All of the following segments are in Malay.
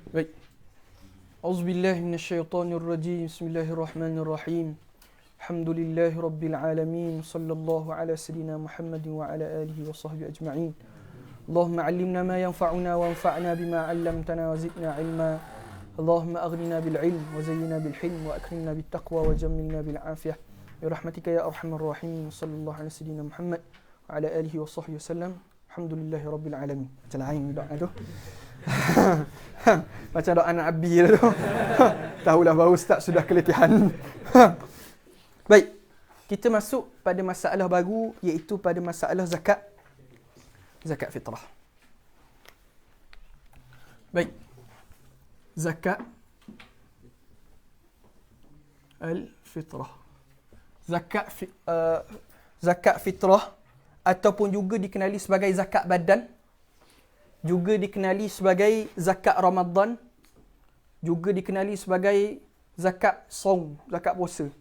Baik. Auzubillahi minasyaitonirrajim. Bismillahirrahmanirrahim. Alhamdulillahi rabbil alamin. Sallallahu ala sayyidina Muhammadin wa ala alihi wa sahbihi ajma'in. Allahumma 'allimna ma yanfa'una wanfa'na bima 'allamtana wa zidna 'ilma. Allahumma aghnina bil 'ilm wa zayyina bil hilm wa akrimna bit taqwa wa jammilna bil 'afiyah. Bi rahmatika ya arhamar rahimin. Sallallahu ala sayyidina Muhammad wa ala alihi wa sahbihi wasallam. Alhamdulillahi rabbil alamin. Jalain doa tu. Macam doa anak Abi tu. Tahulah baru ustaz sudah keletihan. Baik. Kita masuk pada masalah baru, iaitu pada masalah zakat fitrah. Baik. Zakat al-fitrah. Zakat fitrah ataupun juga dikenali sebagai zakat badan, juga dikenali sebagai zakat Ramadan, juga dikenali sebagai zakat saum, zakat puasa.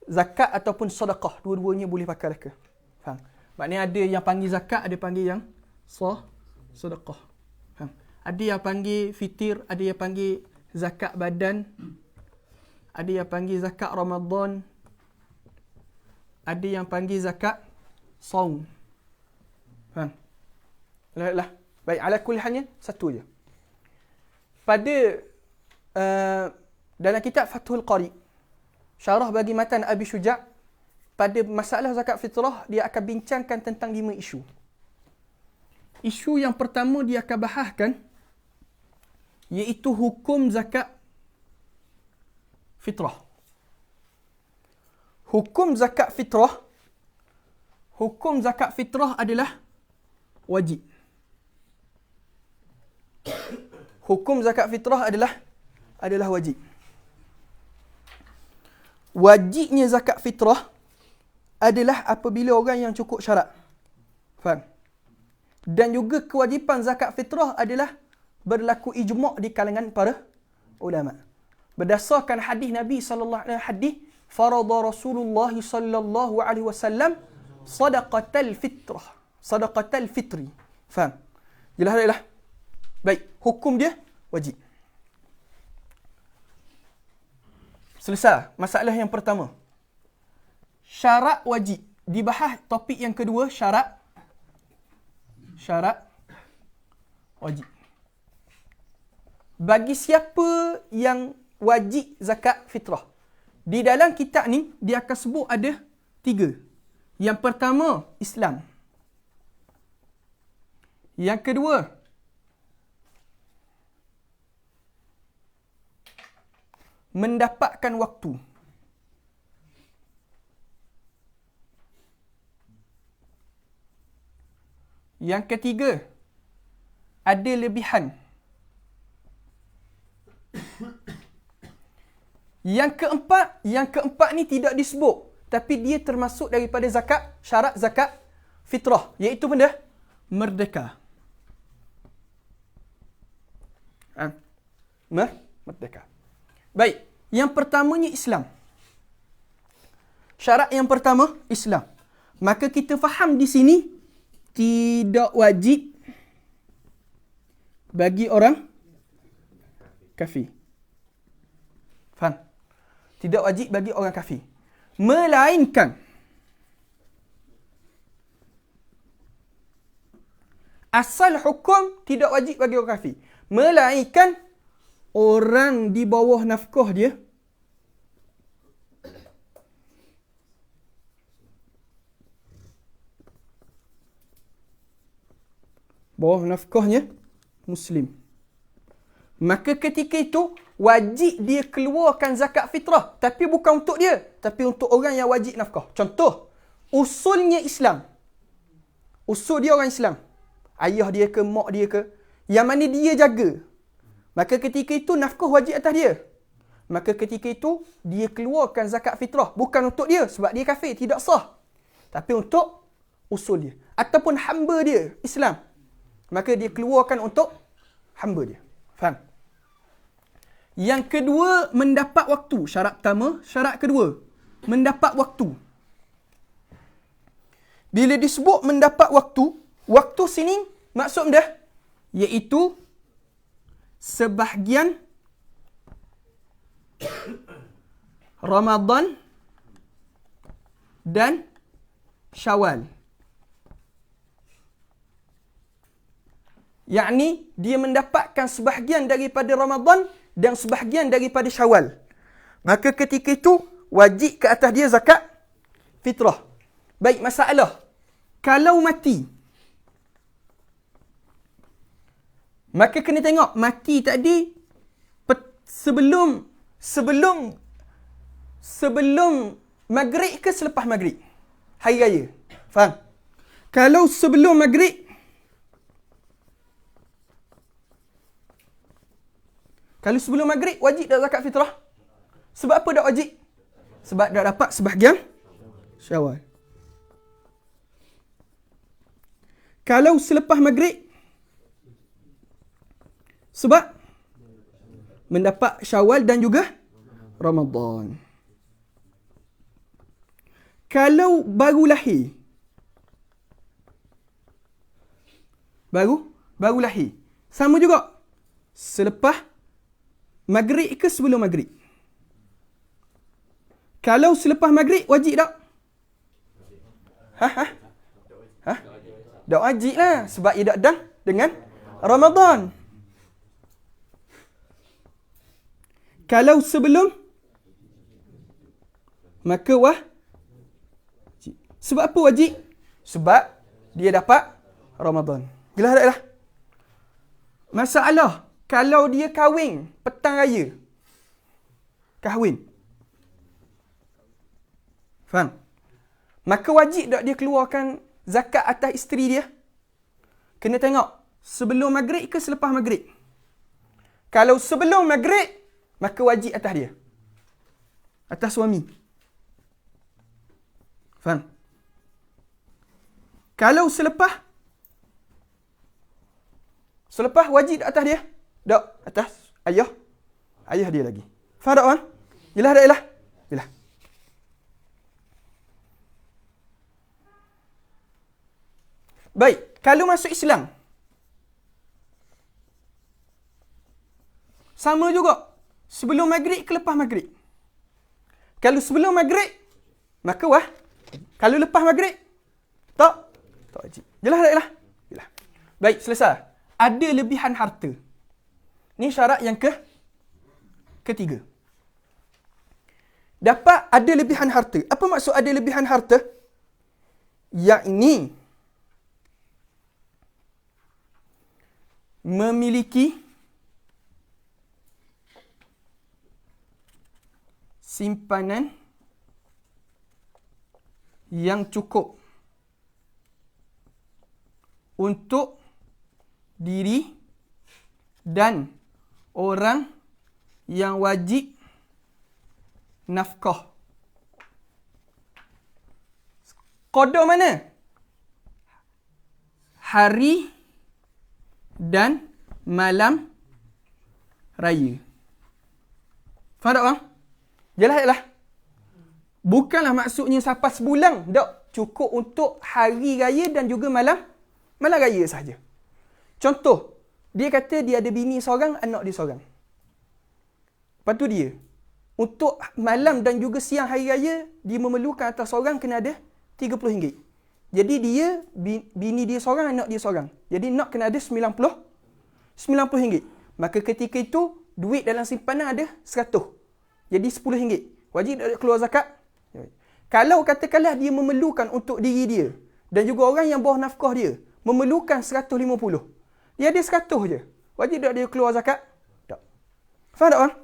Zakat ataupun sedekah, dua-duanya boleh pakai mereka. Faham? Maknanya ada yang panggil zakat, ada panggil yang sedekah. Faham? Ada yang panggil fitir, ada yang panggil zakat badan, ada yang panggil zakat Ramadan, ada yang panggil zakat saum. Faham? Lah. Baik, ala kulli halnya satu je. Pada dalam kitab Fathul Qari, syarah bagi matan Abi Syuja', pada masalah zakat fitrah dia akan bincangkan tentang 5 isu. Isu yang pertama dia akan bahaskan iaitu hukum zakat fitrah. Hukum zakat fitrah adalah wajib. Hukum zakat fitrah adalah wajib. Wajibnya zakat fitrah adalah apabila orang yang cukup syarat. Faham? Dan juga kewajipan zakat fitrah adalah berlaku ijma' di kalangan para ulama. Berdasarkan hadis Nabi sallallahu alaihi wasallam, hadis farada Rasulullah sallallahu alaihi wasallam sadaqatal fitri. Faham? Jelas. Baik, hukum dia wajib. Selesai masalah yang pertama. Syarat wajib. Dibahas topik yang kedua, syarat wajib. Bagi siapa yang wajib zakat fitrah? Di dalam kitab ni dia akan sebut ada 3. Yang pertama, Islam. Yang kedua, mendapatkan waktu. Yang ketiga, ada lebihan. Yang keempat ni tidak disebut, tapi dia termasuk daripada syarat zakat fitrah, iaitu benda merdeka. Merdeka. Baik, yang pertamanya Islam. Syarat yang pertama, Islam. Maka kita faham di sini, tidak wajib bagi orang kafir. Faham? Tidak wajib bagi orang kafir. Melainkan asal hukum tidak wajib bagi orang kafir. Melainkan orang di bawah nafkah dia Muslim. Maka ketika itu wajib dia keluarkan zakat fitrah, tapi bukan untuk dia, tapi untuk orang yang wajib nafkah. Contoh, usulnya Islam. Usul dia orang Islam. Ayah dia ke, mak dia ke, yang mana dia jaga. Maka ketika itu nafkah wajib atas dia. Maka ketika itu dia keluarkan zakat fitrah. Bukan untuk dia sebab dia kafir, tidak sah. Tapi untuk usul dia. Ataupun hamba dia, Islam. Maka dia keluarkan untuk hamba dia. Faham? Yang kedua, mendapat waktu. Syarat pertama. Syarat kedua, mendapat waktu. Bila disebut mendapat waktu, waktu sini maksud dah iaitu sebahagian Ramadan dan Syawal. Yakni dia mendapatkan sebahagian daripada Ramadan dan sebahagian daripada Syawal. Maka ketika itu wajib ke atas dia zakat fitrah. Baik, masalah. Kalau mati, maka kena tengok mati tadi sebelum maghrib ke selepas maghrib? Hari raya. Faham? Kalau sebelum maghrib, wajib tak zakat fitrah? Sebab apa tak wajib? Sebab dah dapat sebahagian Syawal. Kalau selepas maghrib, sebab mendapat Syawal dan juga Ramadan. Kalau baru lahir, baru lahir, sama juga. Selepas maghrib ke sebelum maghrib? Kalau selepas maghrib, wajib tak? Tak wajib lah. Sebab ia tak dah dengan Ramadan. Kalau sebelum, maka wajib. Sebab apa wajib? Sebab dia dapat Ramadan. Jelas tak lah? Masalah, kalau dia kahwin petang raya. Kahwin. Faham? Maka wajib tak dia keluarkan zakat atas isteri dia? Kena tengok, sebelum maghrib ke selepas maghrib? Kalau sebelum maghrib, maka wajib atas dia. Atas suami. Faham? Kalau selepas wajib atas dia? Tak, atas ayah dia lagi. Faham tak, orang? Jelas tak, jelas? Jelas. Baik, kalau masuk Islam, sama juga. Sebelum maghrib ke lepas maghrib? Kalau sebelum maghrib, maka kalau lepas maghrib, tak wajib. Jelas tak, jelas? Jelas. Baik, selesai. Ada lebihan harta. Ni syarat yang ketiga. Dapat ada lebihan harta. Apa maksud ada lebihan harta? Yakni memiliki simpanan yang cukup untuk diri dan orang yang wajib nafkah. Qada mana? Hari dan malam raya. Faham tak, bang? Jelas tak lah? Bukanlah maksudnya sampai sebulan. Tak. Cukup untuk hari raya dan juga malam raya sahaja. Contoh, dia kata dia ada bini seorang, anak dia seorang. Lepas tu dia, untuk malam dan juga siang hari raya, dia memerlukan atas seorang kena ada RM30. Jadi dia, bini dia seorang, anak dia seorang. Jadi nak kena ada RM90. Maka ketika itu, duit dalam simpanan ada RM100. Jadi RM10. Wajib keluar zakat. Kalau katakanlah dia memerlukan untuk diri dia, dan juga orang yang bawah nafkah dia, memerlukan RM150. Dia ada RM100 je. Wajib tak dia keluar zakat? Tak. Faham tak, orang?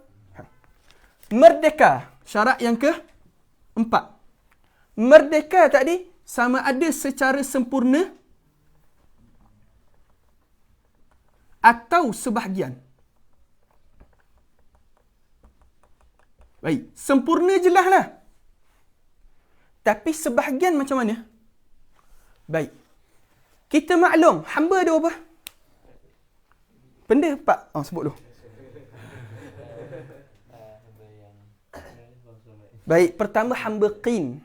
Merdeka. Syarat yang keempat. Merdeka tadi sama ada secara sempurna atau sebahagian. Baik. Sempurna jelaslah. Tapi sebahagian macam mana? Baik. Kita maklum, hamba ada apa? Benda empat. Sebut dulu. Baik, pertama hamba qin.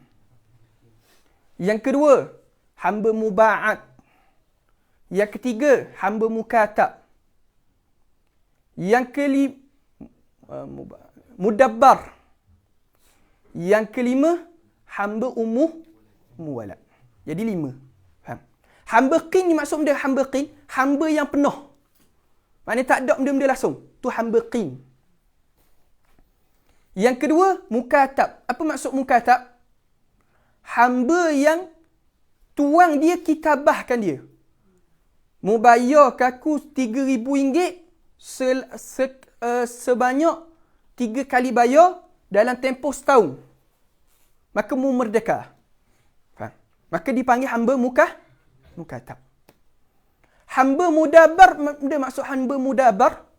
Yang kedua, hamba muba'at. Yang ketiga, hamba mukatab. Yang mudabbar. Yang kelima, hamba walad. Jadi 5. Faham? Hamba qin ni maksud dia hamba qin, hamba yang penuh. Maknanya tak ada benda-benda langsung. Tu hamba qin. Yang kedua, mukatab. Apa maksud mukatab? Hamba yang tuang dia kitabahkan dia. Mubayar kaku RM3,000 sebanyak 3 kali bayar dalam tempoh setahun. Maka mu merdeka. Faham? Maka dipanggil hamba mukatab. Hamba mudabar, dia maksud hamba mudabar.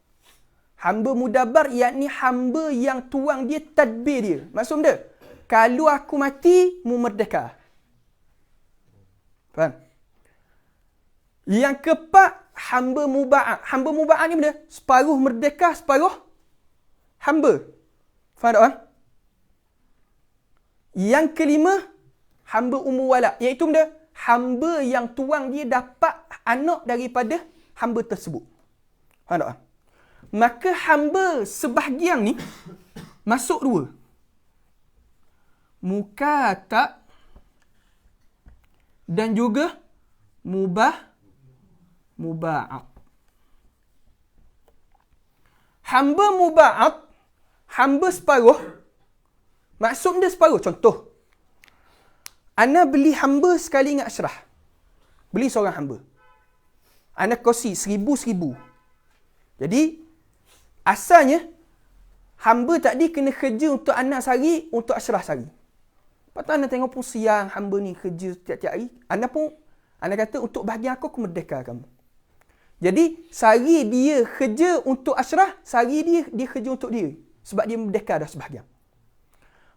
Hamba mudabar yakni hamba yang tuang dia tadbir dia. Maksud dia, kalau aku mati, mu merdeka. Faham? Yang keempat, hamba muba'at. Hamba muba'at ni benda? Separuh merdeka, separuh hamba. Faham tak, kan? Yang kelima, hamba walad. Iaitu benda? Hamba yang tuang dia dapat anak daripada hamba tersebut. Faham tak? Maka hamba sebahagian ni masuk 2. Mukatab dan juga muba'at. Hamba muba'at, hamba separuh. Maksud dia separuh. Contoh, ana beli hamba sekali dengan asyrah. Beli seorang hamba. Ana kongsi 1,000. Jadi, asalnya, hamba tadi kena kerja untuk anak sehari, untuk asyrah sehari. Lepas tu ana tengok pun siang hamba ni kerja tiap-tiap hari. Ana kata untuk bahagian aku merdeka kamu. Jadi, sehari dia kerja untuk asyrah, sehari dia kerja untuk dia. Sebab dia merdeka dah sebahagian.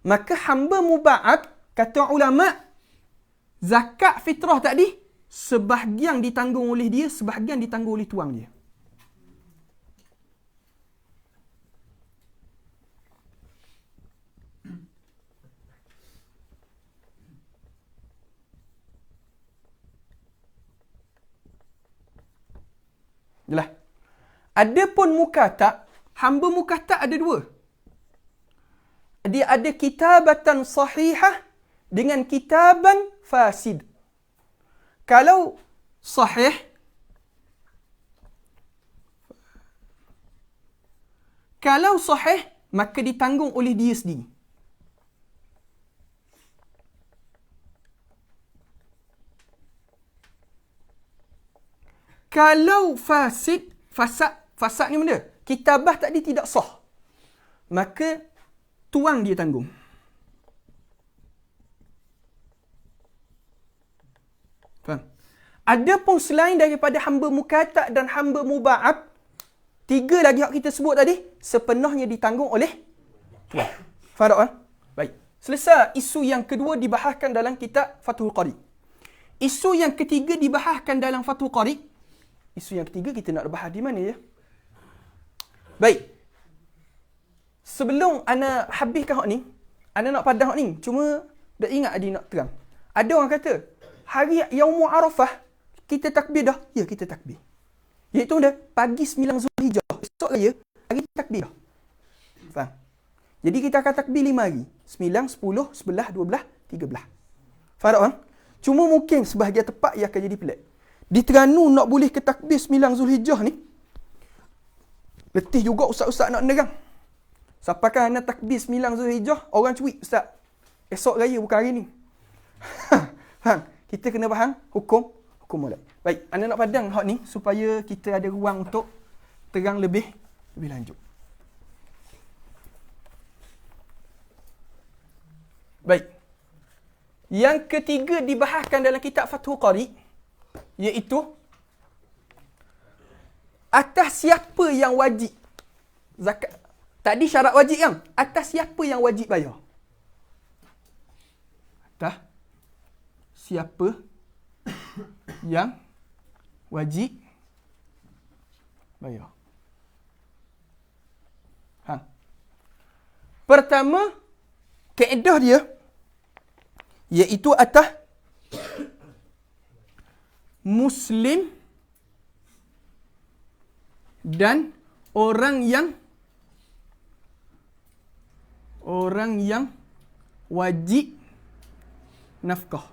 Maka hamba muba'at, kata ulama', zakat fitrah tadi, sebahagian ditanggung oleh dia, sebahagian ditanggung oleh tuang dia. Jelas. Adapun mukatab, hamba mukatab ada 2. Dia ada kitabatan sahihah dengan kitaban fasid. Kalau sahih, maka ditanggung oleh dia sendiri. Kalau fasad ni benda, kitabah tadi tidak sah, maka tuang dia tanggung. Faham? Adapun selain daripada hamba mukatab dan hamba muba'at, 3 lagi yang kita sebut tadi, sepenuhnya ditanggung oleh tuang. Faham tak, kan? Baik. Selesai isu yang kedua dibahaskan dalam kitab Fathul Qari. Isu yang ketiga dibahaskan dalam Fathul Qari. Isu yang ketiga kita nak bahas di mana ya? Baik. Sebelum ana habiskan hak ni, ana nak padang hak ni. Cuma dah ingat Adi nak terang. Ada orang kata, hari Yaumul Arafah, kita takbir dah? Ya, kita takbir. Iaitu dah pagi 9 Zulhijjah. Esok raya, hari takbir dah. Faham? Jadi kita akan takbir 5 hari. 9, 10, 11, 12, 13. Faham tak, kan? Cuma mungkin sebahagian tepat ia akan jadi pelik. Di Terengganu nak boleh ke takbir 9 Zulhijjah ni, letih juga ustaz-ustaz nak nerang. Sampai kan nak takbir 9 Zulhijjah, orang cuit, ustaz. Esok raya bukan hari ni. Faham? Kita kena faham hukum molek. Baik, anda nak padang hak ni supaya kita ada ruang untuk terang lebih lanjut. Baik. Yang ketiga dibahaskan dalam kitab Fathul Qari, iaitu atas siapa yang wajib zakat. Tadi syarat wajib kan? Atas siapa yang wajib bayar? Atas siapa yang wajib bayar? Pertama, kaedah dia iaitu atas Muslim dan orang yang wajib nafkah.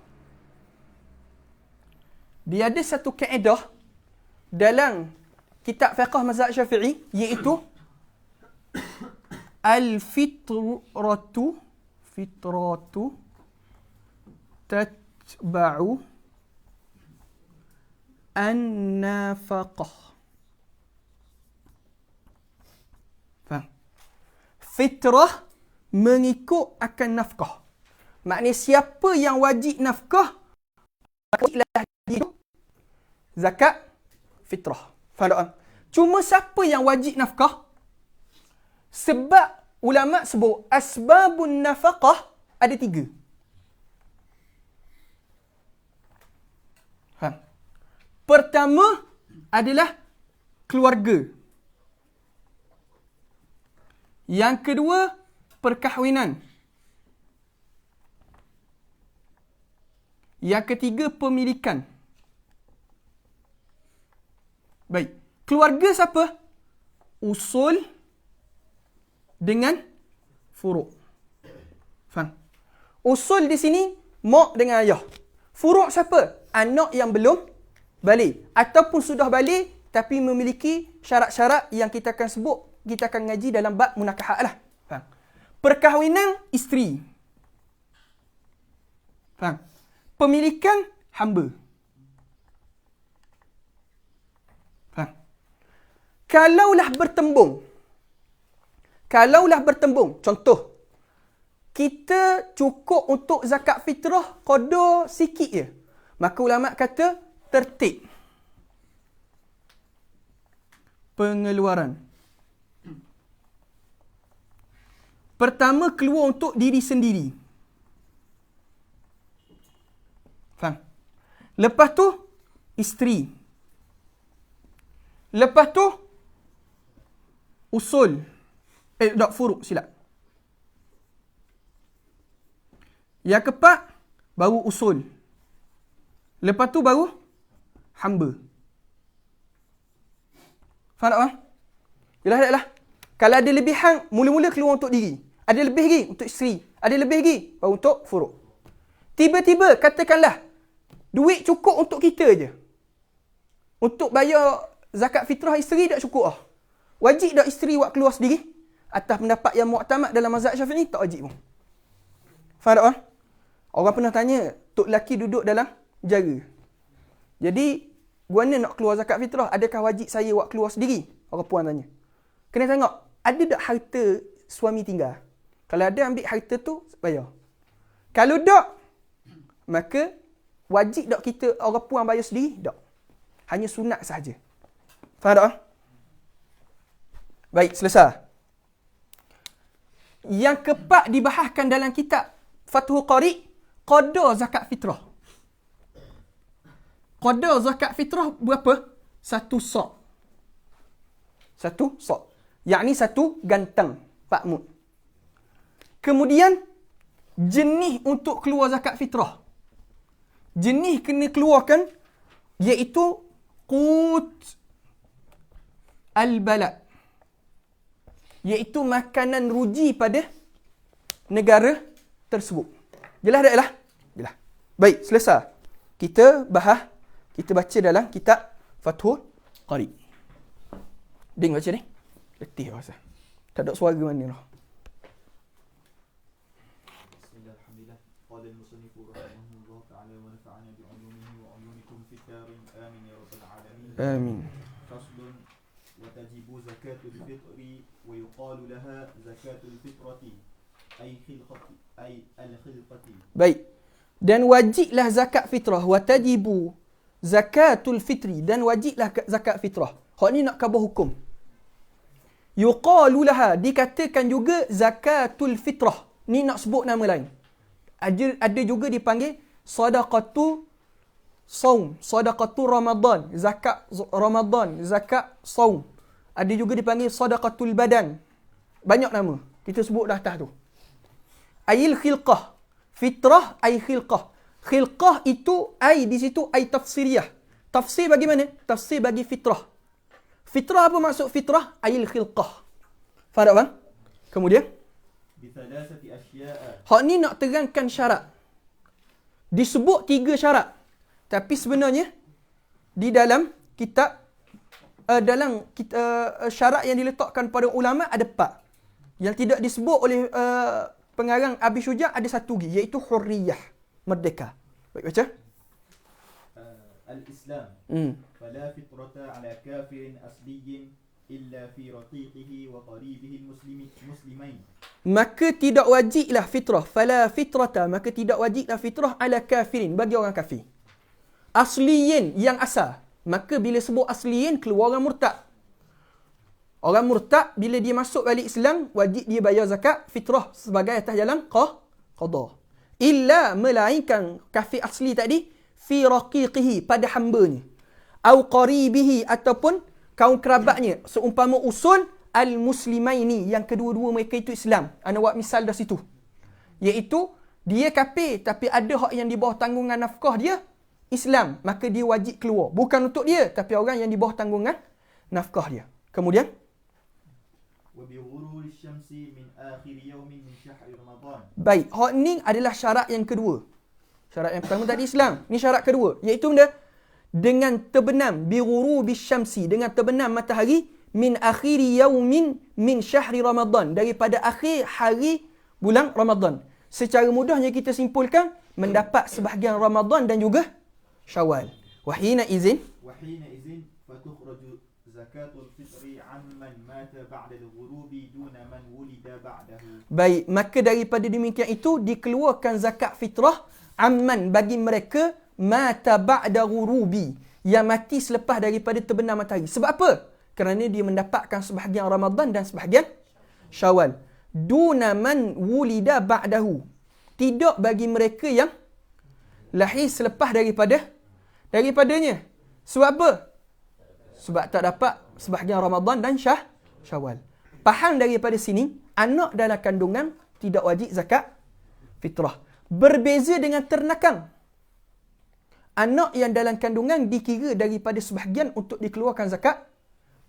Dia ada satu kaedah dalam kitab fiqh mazhab Syafi'i, iaitu al-fitratu tatba'u an-nafaqah. Faham? Fitrah mengikut akan nafkah. Maknanya siapa yang wajib nafkah, wajiblah dia zakat fitrah. Faham tak? Cuma siapa yang wajib nafkah? Sebab ulama sebut asbabun nafaqah ada 3. Faham? Pertama adalah keluarga. Yang kedua, perkahwinan. Yang ketiga, pemilikan. Baik. Keluarga siapa? Usul dengan furuk. Faham? Usul di sini, mak dengan ayah. Furuk siapa? Anak yang belum balik. Ataupun sudah balik, tapi memiliki syarat-syarat yang kita akan sebut, kita akan ngaji dalam bab munakahat lah. Faham? Perkahwinan, isteri. Faham? Pemilikan, hamba. Faham? Kalaulah bertembung, contoh, kita cukup untuk zakat fitrah qada sikit je, maka ulama kata tertib pengeluaran. Pertama, keluar untuk diri sendiri. Faham? Lepas tu, isteri. Lepas tu, usul. Furuk, silap. Yang keempat, baru usul. Lepas tu baru hamba. Faham tak, bang? Yalah. Kalau ada lebihan, mula-mula keluar untuk diri. Ada lebih lagi untuk isteri. Ada lebih lagi baru untuk furuk. Tiba-tiba, katakanlah, duit cukup untuk kita je. Untuk bayar zakat fitrah isteri tak cukup lah. Wajib tak isteri buat keluar sendiri? Atas pendapat yang mu'tamad dalam mazhab Syafi'i, tak wajib pun. Faham tak, bang? Orang pernah tanya, tok lelaki duduk dalam jara. Jadi, guana nak keluar zakat fitrah, adakah wajib saya buat keluar sendiri? Orang puan tanya. Kena tengok, ada tak harta suami tinggal? Kalau ada, ambil harta tu, bayar. Kalau tak, maka wajib tak kita orang puan bayar sendiri? Tak. Hanya sunat sahaja. Faham tak? Baik, selesai. Yang keempat dibahaskan dalam kitab Fathul Qari, qada zakat fitrah. Qada zakat fitrah berapa? 1 sa'. 1 sa'. Yakni 1 gantang, 4 mud. Kemudian, jenis untuk keluar zakat fitrah. Jenis kena keluarkan, iaitu qut al-balad. Iaitu makanan ruji pada negara tersebut. Jelas tak lah? Jelas. Baik, selesai. Kita baca dalam kitab Fathul Qari. Ding baca ni. Letih rasa. Tak ada suara mana lah. Bismillahirrahmanirrahim. Qala al-musannif rahimahullah ta'ala wa nafa'ana bi 'ulumihi wa 'ulumikum fid darin. Amin ya rabbal alamin. Amin. Faslun wa tajibu zakatul fitri wa yuqalu laha zakatul fitrati ay al-khilqati. Baik. Dan wajiblah zakat fitrah. Wa tajibu zakatul fitri. Dan wajiblah zakat fitrah. Hak ni nak khabar hukum. Yuqalu laha. Dikatakan juga zakatul fitrah. Ni nak sebut nama lain. Ada juga dipanggil sadaqatu saum. Sadaqatu Ramadan. Zakat Ramadan. Zakat saum. Ada juga dipanggil sadaqatul badan. Banyak nama. Kita sebut dah atas tu. Ayil khilqah. Fitrah ay khilqah. Khilqah itu ay di situ ay tafsiriyah. Tafsir bagi mana? Tafsir bagi fitrah. Fitrah apa maksud fitrah? Ail khilqah. Faham tak bang? Kemudian بثلاثة أشياء. hak ni nak terangkan syarat. Disebut 3 syarat. Tapi sebenarnya di dalam kitab syarat yang diletakkan pada ulama ada 4. Yang tidak disebut oleh pengarang Abi Syuja ada 1 lagi, iaitu hurriyah, merdeka. Baik baca. الإسلام فلا فطرة على كافر أصلي إلا في رقيقه وقريبه المسلمين. Maka tidak wajiblah fitrah. Fala fitrata, maka tidak wajiblah fitrah ala kafirin, bagi orang kafir. Asliyin, yang asal. Maka bila sebut asliyin, keluar orang murtad. Orang murtad bila dia masuk balik Islam, wajib dia bayar zakat fitrah sebagai atas jalan qada. Illa, melainkan kafir asli tadi, fi raqiqihi, pada hambanya. Au qaribihi, ataupun kaum kerabatnya. Seumpama usul al-muslimaini, yang kedua-dua mereka itu Islam. Ana buat misal dah situ. Iaitu dia kafir tapi ada hak yang di bawah tanggungan nafkah dia Islam, maka dia wajib keluar. Bukan untuk dia, tapi orang yang di bawah tanggungan nafkah dia. Kemudian وبغروب الشمس من آخر يوم من شهر رمضان. baik, hak ni adalah syarat yang kedua. Syarat yang pertama tadi Islam, ni syarat kedua, iaitu benda dengan terbenam bighurubi syamsi, dengan terbenam matahari min akhiri yaumin min syahri Ramadan, daripada akhir hari bulan Ramadan. Secara mudahnya kita simpulkan mendapat sebahagian Ramadan dan juga Syawal. Wahina izin فتخرج زكاة الفطر عمن مات بعد الغروب دون من ولد بعده. baik, maka daripada demikian itu dikeluarkan zakat fitrah amman, bagi mereka mata ba'da ghurubi, yang mati selepas daripada terbenam matahari. Sebab apa? Kerana dia mendapatkan sebahagian Ramadan dan sebahagian Syawal. Duna man wulida ba'dahu, tidak bagi mereka yang lahir selepas daripadanya. Sebab apa? Sebab tak dapat sebahagian Ramadan dan Syawal. Faham daripada sini, anak dalam kandungan tidak wajib zakat fitrah. Berbeza dengan ternakan. Anak yang dalam kandungan dikira daripada sebahagian untuk dikeluarkan zakat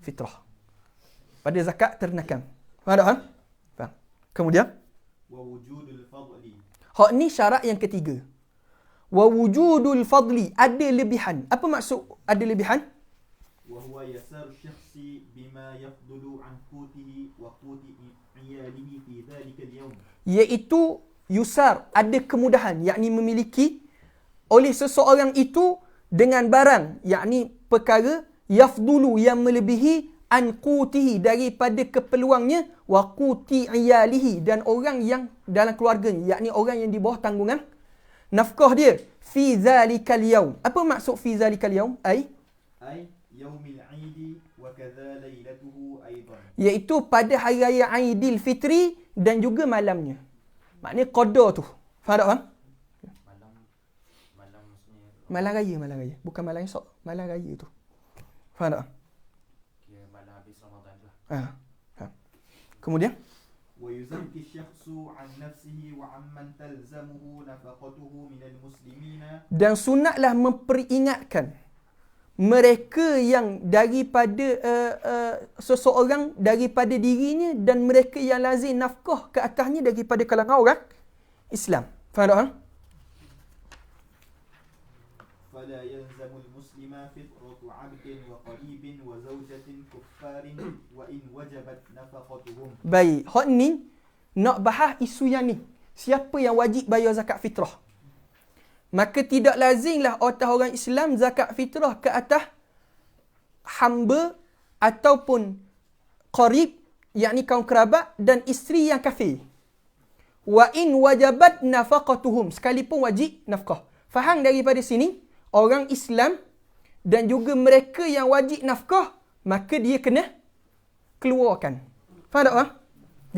fitrah. Pada zakat ternakan. Faham tak? Faham. Kemudian ووجود الفضل. hak ni syarat yang ketiga. Wa wujudul fadli, ada lebihan. Apa maksud ada lebihan? وهو يسار الشخص بما يفضل عن قوته وقوت عياله في ذلك اليوم. Iaitu yusar, ada kemudahan, yakni memiliki oleh seseorang itu dengan barang, yakni perkara yafdulu, yang melebihi an qutihi, daripada keperluannya, wa quti iyalihi, dan orang yang dalam keluarganya, yakni orang yang di bawah tanggungan nafkah dia, fi zalikal yaum. Apa maksud fi zalikal yaum? أي يوم العيد وكذا ليلته أيضا. Iaitu pada hari raya Aidil Fitri dan juga malamnya. Maknanya qada tu. Faham tak bang? malam maksudnya Malam raya. Bukan malam esok. Malam raya tu. Faham tak? kira malam habis Ramadan lah. Faham. Kemudian ويزكي الشخص عن نفسه وعمن تلزمه نفقته من المسلمين. dan sunatlah memperingatkan mereka yang daripada seseorang daripada dirinya dan mereka yang lazim nafkah ke atasnya daripada kalangan orang Islam. Faham tak? فلا يلزم المسلم فطرة عبد وقريب وزوجة كفار وإن وجبت نفقتهم. Baik, hak ni nak bahas isu yang ni. Siapa yang wajib bayar zakat fitrah? Maka tidak lazimlah atas orang Islam zakat fitrah ke atas hamba ataupun qarib, yakni kaum kerabat, dan isteri yang kafir. Wa in wajabat nafaqatuhum, sekalipun wajib nafkah. Faham daripada sini, orang Islam dan juga mereka yang wajib nafkah, maka dia kena keluarkan. Faham tak bang?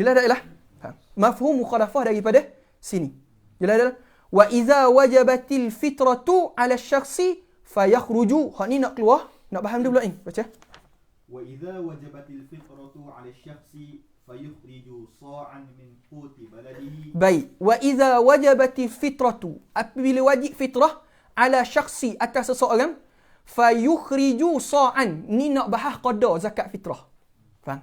Jelas tak? Faham. Mafhum mukhalafah daripada sini. Jelas tak? Wa iza wajabatil fitratu ala syakhsi fayakhruju. Hak ni nak keluar, nak faham dulu ni. Baca. وإذا وجبت الفطرة على الشخص فيخرج صاعا من قوت بلده. Baik. Wa iza wajabatil fitratu, apabila wajib fitrah ala syakhsi, atas seseorang, fayukhriju sa'an. Ni nak bahas qada zakat fitrah. Faham?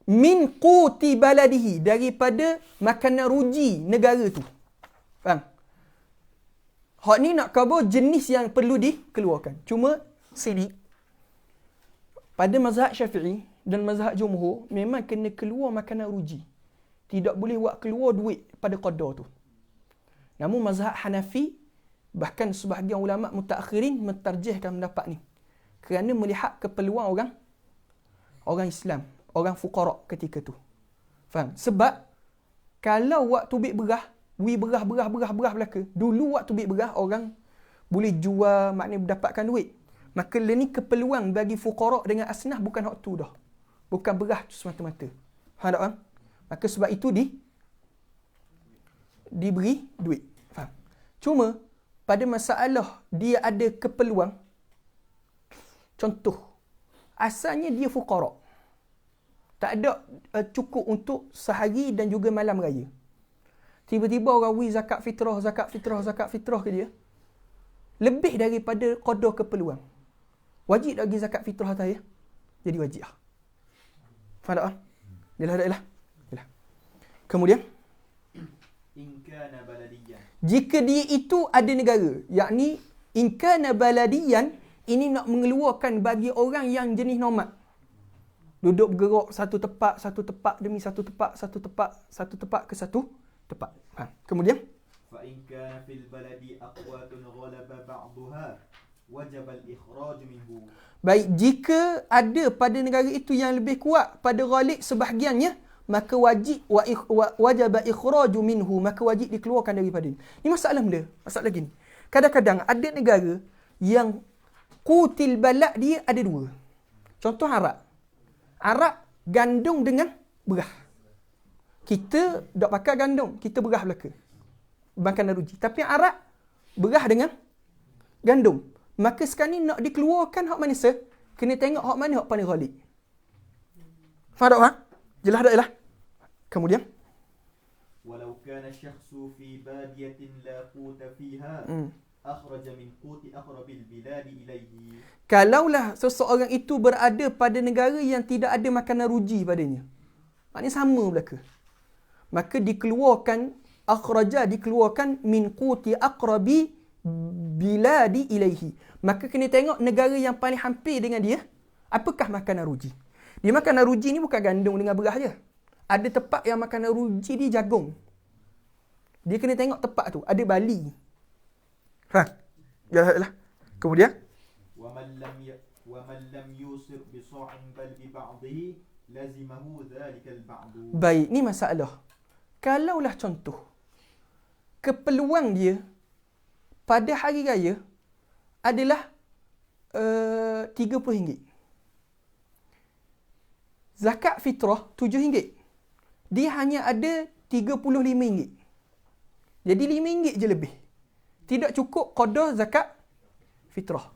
Min quti baladihi, daripada makanan ruji negara tu. Faham? Hak ni nak khabar jenis yang perlu dikeluarkan. Cuma sini pada mazhab Syafi'i dan mazhab Jumhur memang kena keluar makanan ruji. Tidak boleh buat keluar duit pada qada tu. Namun mazhab Hanafi, bahkan sebahagian ulama mutaakhirin mentarjihkan pendapat ni. Kerana melihat keperluan orang Islam, orang fuqara ketika tu. Faham? Sebab kalau waktu bit berah, berah belaka. Dulu waktu bit berah orang boleh jual, maknanya mendapatkan duit. Maka ni keperluan bagi fuqara dengan asnaf bukan hak tu dah. Bukan berah tu semata-mata. Faham tak, faham? Maka sebab itu diberi duit. Faham? Cuma pada masalah dia ada keperluan, contoh, asalnya dia fuqara. Tak ada cukup untuk sehari dan juga malam raya. Tiba-tiba orang wui zakat fitrah ke dia. Lebih daripada qada keperluan. Wajib tak bagi zakat fitrah atas ya? Jadi wajib lah. Faham tak? Jelas. Kemudian, in kana baladiyan, jika dia itu ada negara, yakni in kana baladiyan, ini nak mengeluarkan bagi orang yang jenis nomad. Duduk bergerak satu tepak demi satu tepak ke satu tepak. Kemudian, fa in kana fil baladi aqwatun ghalaba ba'daha wajib al-ikhraj minhu. Baik, jika ada pada negara itu yang lebih kuat pada ghalib sebahagiannya, maka wajib wajib ikhraju minhu, maka wajib dikeluarkan daripada ini. Ini masalah benda. Masalah gini. Kadang-kadang ada negara yang qutil balad dia ada dua. Contoh Arab. Arab gandum dengan berah. Kita tak pakai gandum, kita berah belaka. Makanan ruji. Tapi Arab berah dengan gandum. Maka sekarang ni nak dikeluarkan hak mana sah? Kena tengok hak mana hak paling ghalib. Faham tak, ha? Jelas tak jelas? Kemudian, walau kana syakhsu fi badiyatin la quta fiha akhraja min quti aqrabil biladi ilayhi. Kalaulah seseorang itu berada pada negara yang tidak ada makanan ruji padanya, maknanya sama belaka, maka dikeluarkan dikeluarkan min quti aqrabi biladi ilaihi. Maka kena tengok negara yang paling hampir dengan dia, apakah makanan ruji. Dia makanan ruji ni bukan gandum dengan berah je. Ada tempat yang makanan ruji dia jagung. Dia kena tengok tempat tu, ada Bali. Yalah. Kemudian, wa man lam yusir bi sa'in bal bi ba'dihi lazimahu dhalika al-ba'du. Baik, ni masalah. Kalaulah contoh keperluan dia pada hari raya adalah RM30. Zakat fitrah RM7. Dia hanya ada RM35. Jadi RM5 je lebih. Tidak cukup qada zakat fitrah.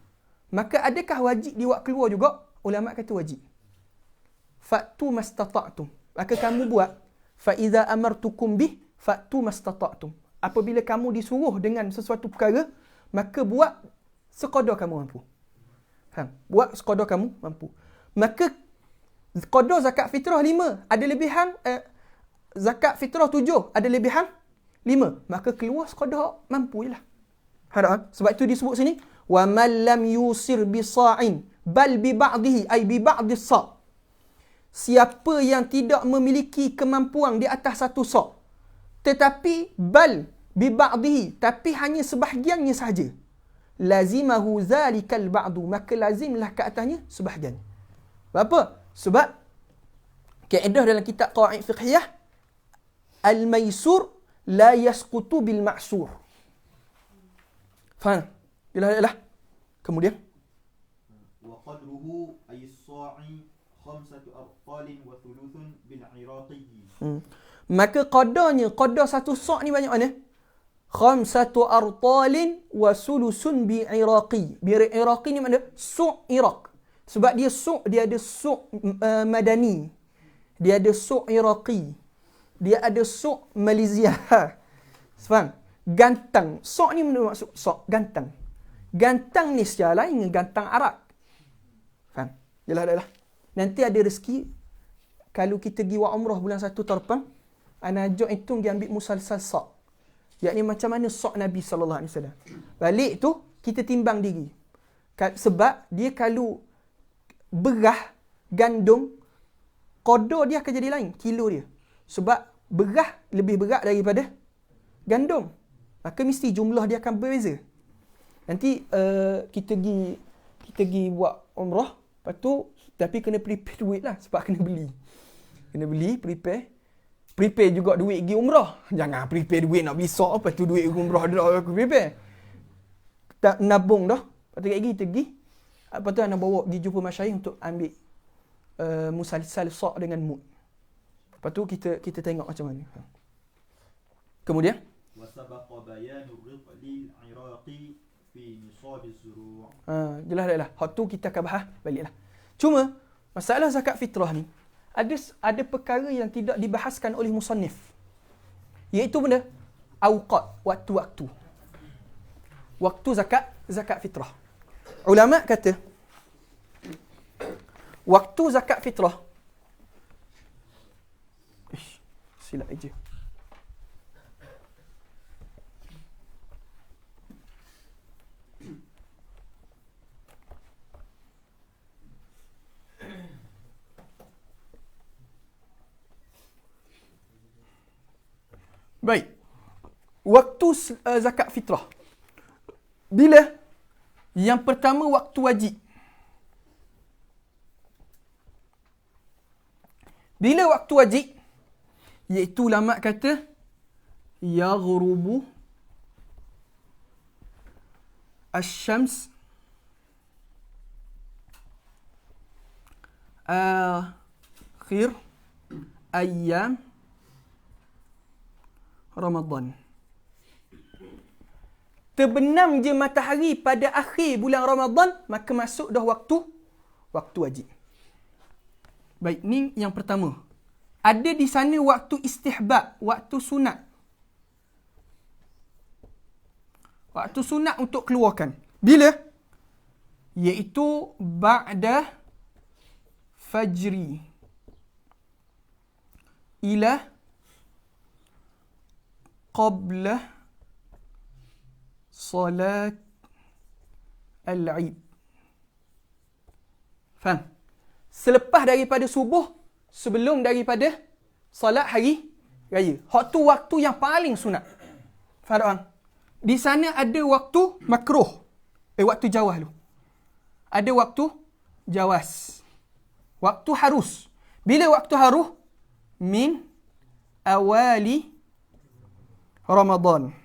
Maka adakah wajib dibuat keluar juga? Ulama kata wajib. Fa'tu mastata'tum. Maka kamu buat. Fa'iza amartukum bih fa'tu mastata'tum. Apabila kamu disuruh dengan sesuatu perkara, maka buat sekadar kamu mampu. Faham? Buat sekadar kamu mampu. Maka qada zakat fitrah 5, ada lebihan zakat fitrah 7, ada lebihan 5. Maka keluar sekadar mampu jelah. Faham? Sebab itu disebut sini wa man lam yusir bi sa'in bal bi ba'dihi ay bi ba'di sa'. Siapa yang tidak memiliki kemampuan di atas satu sa', tetapi bal bi ba'dihi, tapi hanya sebahagiannya sahaja, lazimahu zalikal ba'du, maka lazimlah ke atasnya sebahagian. Apa? Sebab kaedah dalam kitab qawaid fiqhiyah, al-maisur la yasqutu bil ma'sur. Faham? Jelas. Kemudian, wa qadruhu ay as-sa'i 5 arqalin wa thuluthun bil iraqi. Maka qada satu sa' ni banyak mana? 5 arqalin wa thuluthun bi iraqi. Bi iraqi ni mana? Su' Iraq. Sebab dia su', dia ada su' madani. Dia ada su' iraqi. Dia ada su' Malaysia. Faham? Gantang. Su' ni maksud su' gantang. Gantang ni secara lain dengan gantang Arab. Faham? Yalah. Nanti ada rezeki, kalau kita pergi buat umrah bulan 1 tahun, ana ajak itu pergi ambil musalsal sak. Yakni macam mana sak Nabi SAW. Balik tu, kita timbang diri. Sebab dia kalau berah, gandum, qadar dia akan jadi lain, kilo dia. Sebab berah lebih berat daripada gandum. Maka mesti jumlah dia akan berbeza. Nanti kita pergi buat umrah, lepas tu tapi kena prepare duit lah sebab kena beli. Kena beli, prepare juga duit pergi umrah. Jangan prepare duit nak besok, lepas tu duit umrah dah aku prepare. Tak nabung dah. Lepas tu kita pergi. Lepas tu nak bawa pergi jumpa masyayikh untuk ambil musalsal sa' dengan mud. Lepas tu kita tengok macam mana. Kemudian وسبق بيان الرفع العراقي في نصاب الزروع. Jelas dah lah. Hak tu kita akan bahas baliklah. Cuma masalah zakat fitrah ni ada perkara yang tidak dibahaskan oleh musannif. Iaitu benda awqat, waktu-waktu. Waktu zakat fitrah. Ulama kata waktu zakat fitrah silap je. Baik. Waktu zakat fitrah. Bila? Yang pertama waktu wajib. Bila waktu wajib? Iaitu ulama kata yaghrubu asy-syams akhir ayyam Ramadan. Terbenam je matahari pada akhir bulan Ramadan, maka masuk dah waktu wajib. Baik, ni yang pertama. Ada di sana waktu istihbab, waktu sunat. Waktu sunat untuk keluarkan. Bila? Iaitu ba'da fajri ila qabla salat al-Eid. Faham? Selepas daripada subuh, sebelum daripada salat hari raya. Hak tu waktu yang paling sunat. Faham tak? Di sana ada waktu makruh. Waktu jawaz tu. Ada waktu jawaz. Waktu harus. Bila waktu harus? Min awali Ramadan.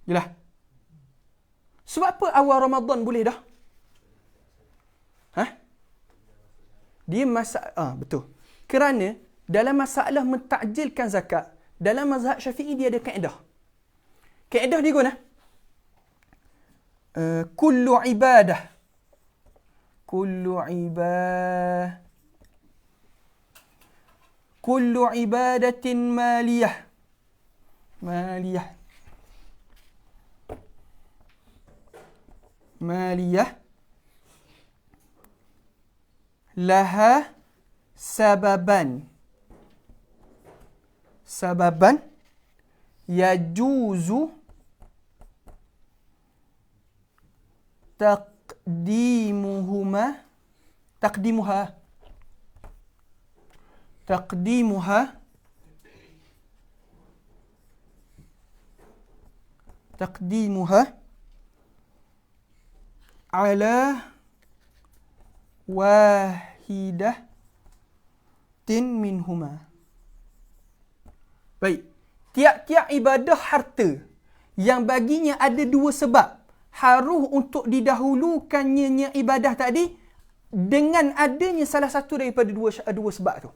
Yalah. Sebab apa awal Ramadan boleh dah? Dia betul. Kerana dalam masalah mentakjilkan zakat, dalam mazhab Syafi'i dia ada kaedah. Kaedah dia guna kullu ibadatin maliyah laha sababan yajuzu taqdimuha ala wahidatin minhuma. Baik. Tiap-tiap ibadah harta yang baginya ada dua sebab, harus untuk didahulukannya ibadah tadi dengan adanya salah satu daripada dua sebab tu.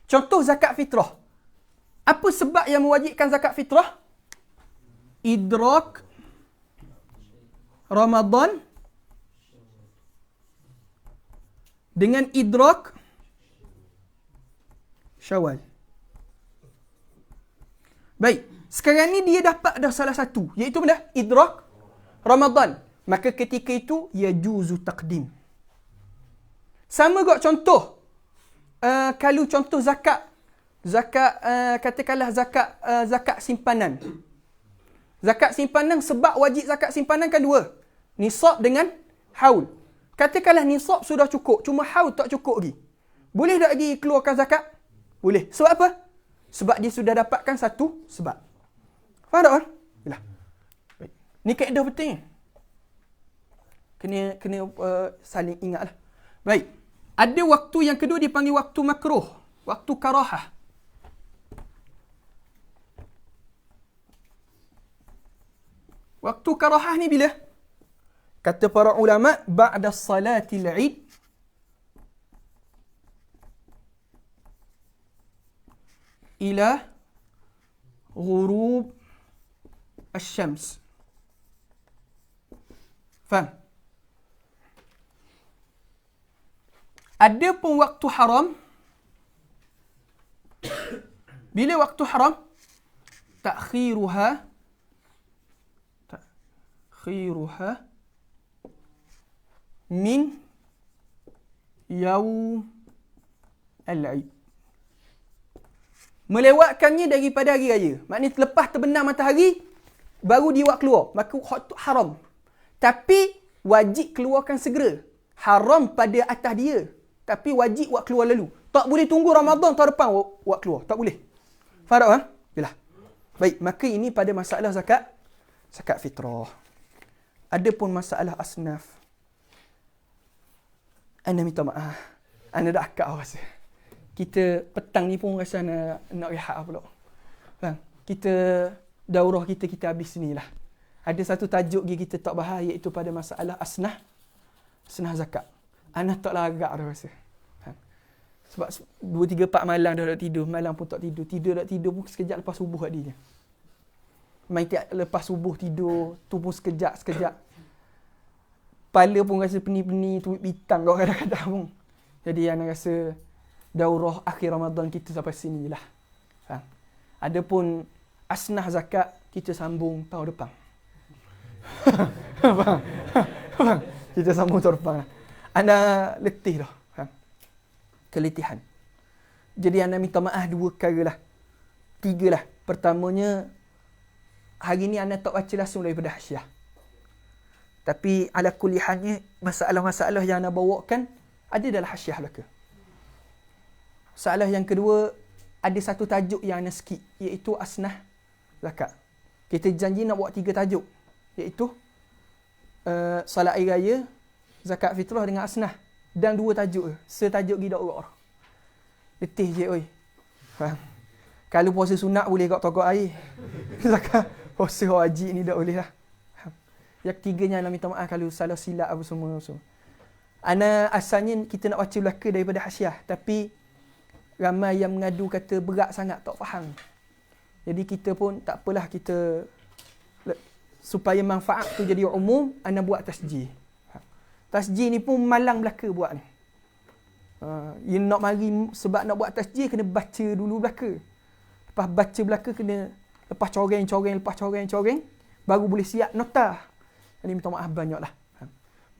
Contoh zakat fitrah. Apa sebab yang mewajibkan zakat fitrah? Idrak Ramadan dengan idrak Syawal. Baik. Sekarang ni dia dapat dah salah satu, iaitu benda idrak Ramadan. Maka ketika itu yajuzu taqdim. Sama juga contoh kalau contoh zakat katakanlah zakat simpanan. Zakat simpanan, sebab wajib zakat simpanan kan dua. Nisab dengan haul. Katakanlah nisab sudah cukup, cuma haul tak cukup lagi. Boleh tak lagi keluarkan zakat? Boleh. Sebab apa? Sebab dia sudah dapatkan satu sebab. Faham tak kan? Yalah. Baik. Ni kaedah penting. Kena saling ingatlah. Baik. Ada waktu yang kedua dipanggil waktu makruh, waktu karahah. Waktu karahah ni bila? Kata para ulama, ba'da salatil Eid ila ghurub asy-syams. Faham? Ada pun waktu haram. Bila waktu haram? Ta'khiruha min yaum al-Eid. Melewatkannya daripada hari raya. Maknanya lepas terbenam matahari, baru dia buat keluar. Maka haram. Tapi wajib keluarkan segera. Haram pada atas dia. Tapi wajib buat keluar lalu. Tak boleh tunggu Ramadan tahun depan buat keluar. Tak boleh. Faham tak? Yalah. Baik, maka ini pada masalah zakat fitrah. Adapun masalah asnaf, ana minta maaf. Ana dah akak rasa. Kita petang ni pun rasa nak rehat pula. Faham? Kita daurah kita habis sinilah. Ada satu tajuk lagi kita tak bahas, iaitu pada masalah asnaf zakat. Ana tak lagak dah rasa. Faham? Sebab 2, 3, 4 malam dah tak tidur, malam pun tak tidur. Tidur pun sekejap lepas subuh tadinya. Main lepas subuh tidur, tu pun sekejap. Kepala pun rasa pening-pening, tu bitang kau kadang-kadang pun. Jadi ana rasa daurah akhir Ramadan kita sampai sini lah. Faham? Adapun asnah zakat kita sambung tahun depan. Faham? Kita sambung tahun depan. Ana letih dah. Faham? Keletihan. Jadi ana minta maaf 2 perkara lah. 3 lah. Pertamanya, hari ni ana tak baca langsung daripada hasyiah. Tapi ala kulihannya, masalah-masalah yang ana bawakan ada dalam hasyiah belaka. Masalah yang kedua, ada satu tajuk yang ana skip, iaitu asnah zakat. Kita janji nak buat 3 tajuk, iaitu salat air raya, zakat fitrah dengan asnah. Dan 2 tajuk. Setajuk gida orang. Letih je oi. Faham? Kalau puasa sunat boleh kat tokok air. Zakat puasa wajib ni tak boleh lah. Yang ketiganya ana minta maaf kalau salah silap apa semua. Ana asalnya kita nak baca belaka daripada hasyiah, tapi ramai yang mengadu kata berat sangat, tak faham. Jadi kita pun tak apalah, kita supaya manfaat tu jadi umum, ana buat tasjih. Tasjih ni pun malang belaka buat ni. You nak mari sebab nak buat tasjih kena baca dulu belaka. Lepas baca belaka kena lepas coreng, baru boleh siap nota. Jadi minta maaf banyaklah.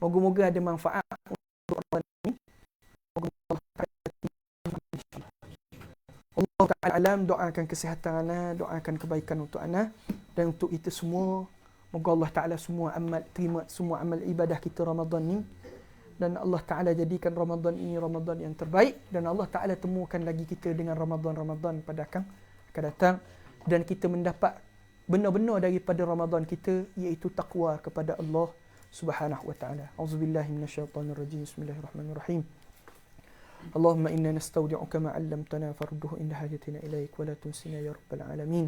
Moga-moga ada manfaat untuk orang ini. Allah Ta'ala alam, doakan kesihatan ana, doakan kebaikan untuk ana dan untuk kita semua. Moga Allah Ta'ala terima semua amal ibadah kita Ramadan ni, dan Allah Ta'ala jadikan Ramadan ini Ramadan yang terbaik, dan Allah Ta'ala temukan lagi kita dengan Ramadan pada akan datang, dan kita mendapat benar-benar daripada Ramadan kita, iaitu taqwa kepada Allah Subhanahu wa Ta'ala. Auzubillahi minasyaitonirrajim. Bismillahirrahmanirrahim. Allahumma inna nastawdi'uka ma 'allamtana farudduhu inda hajatina ilaik wa la tunsina ya rabbal alamin.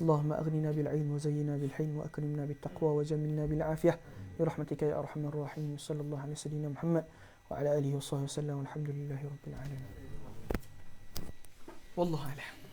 Allahumma aghnina bil 'ilmi wa zayyina bil hilmi wa akrimna bit taqwa wa jammilna bil 'afiyah bi rahmatika ya arhamar rahimin. Sallallahu alaihi wasallam Muhammad wa ala alihi wa sahbihi wasallam. Alhamdulillahi rabbil alamin. Wallahu a'lam.